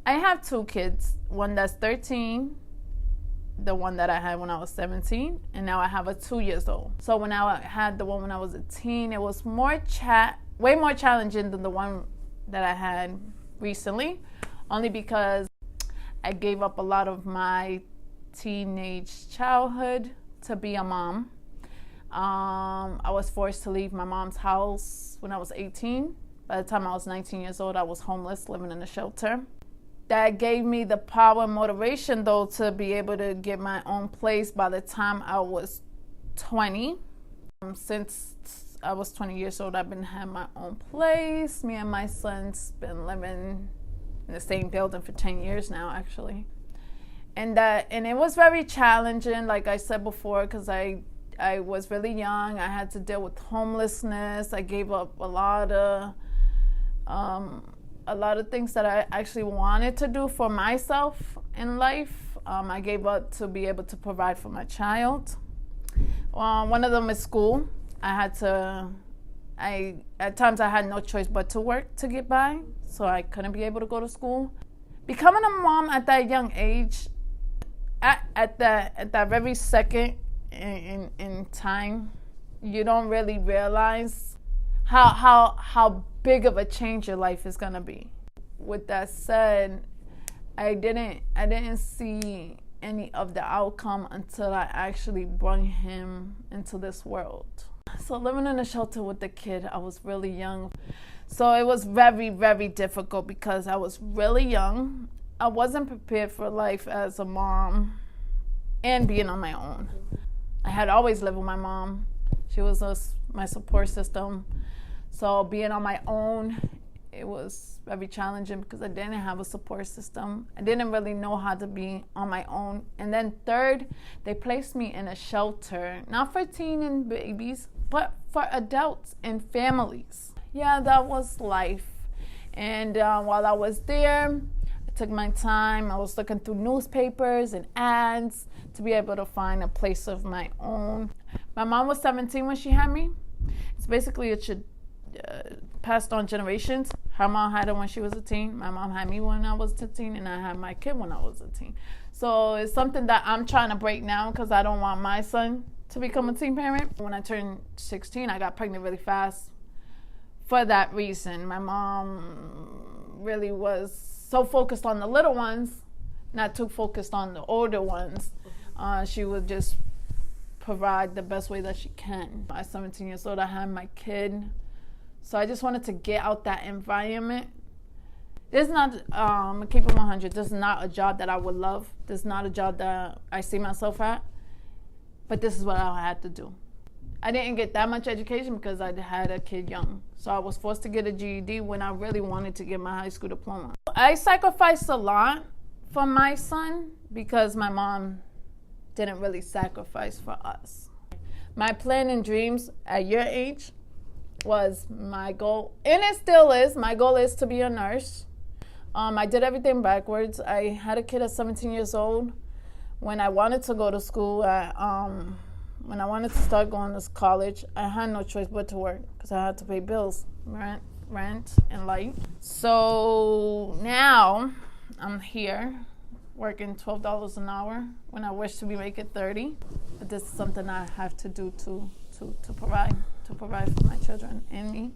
I have two kids, one that's 13, the one that I had when I was 17, and now I have a 2 years old. So when I had the one when I was a teen, it was way more challenging than the one that I had recently, only because I gave up a lot of my teenage childhood to be a mom. I was forced to leave my mom's house when I was 18. By the time I was 19 years old, I was homeless, living in a shelter. That gave me the power and motivation, though, to be able to get my own place by the time I was 20. Since I was 20 years old, I've been having my own place. Me and my son's been living in the same building for 10 years now, actually. And it was very challenging, like I said before, because I was really young. I had to deal with homelessness. I gave up a lot of things that I actually wanted to do for myself in life. I gave up to be able to provide for my child. One of them is school. At times I had no choice but to work to get by, so I couldn't be able to go to school. Becoming a mom at that young age, at that very second in time, you don't really realize how big of a change your life is gonna be. With that said, I didn't see any of the outcome until I actually brought him into this world. So living in a shelter with the kid, I was really young. So it was very, very difficult because I was really young. I wasn't prepared for life as a mom and being on my own. I had always lived with my mom. She was my support system. So being on my own, it was very challenging because I didn't have a support system. I didn't really know how to be on my own. And then third, they placed me in a shelter, not for teen and babies, but for adults and families. Yeah, that was life. And while I was there, I took my time. I was looking through newspapers and ads to be able to find a place of my own. My mom was 17 when she had me. It's basically passed on generations. Her mom had her when she was a teen. My mom had me when I was a teen, and I had my kid when I was a teen. So it's something that I'm trying to break now because I don't want my son to become a teen parent. When I turned 16, I got pregnant really fast for that reason. My mom really was so focused on the little ones, not too focused on the older ones. She would just provide the best way that she can. At 17 years old, I had my kid. So I just wanted to get out that environment. This is not, keep it 100, this is not a job that I would love. This is not a job that I see myself at. But this is what I had to do. I didn't get that much education because I had a kid young. So I was forced to get a GED when I really wanted to get my high school diploma. I sacrificed a lot for my son because my mom didn't really sacrifice for us. My plan and dreams at your age was my goal, and it still is. My goal is to be a nurse. I did everything backwards. I had a kid at 17 years old. When I wanted to go to school, when I wanted to start going to college, I had no choice but to work because I had to pay bills, rent, and light. So now I'm here working $12 an hour when I wish to be making $30. But this is something I have to do to provide for my children and me.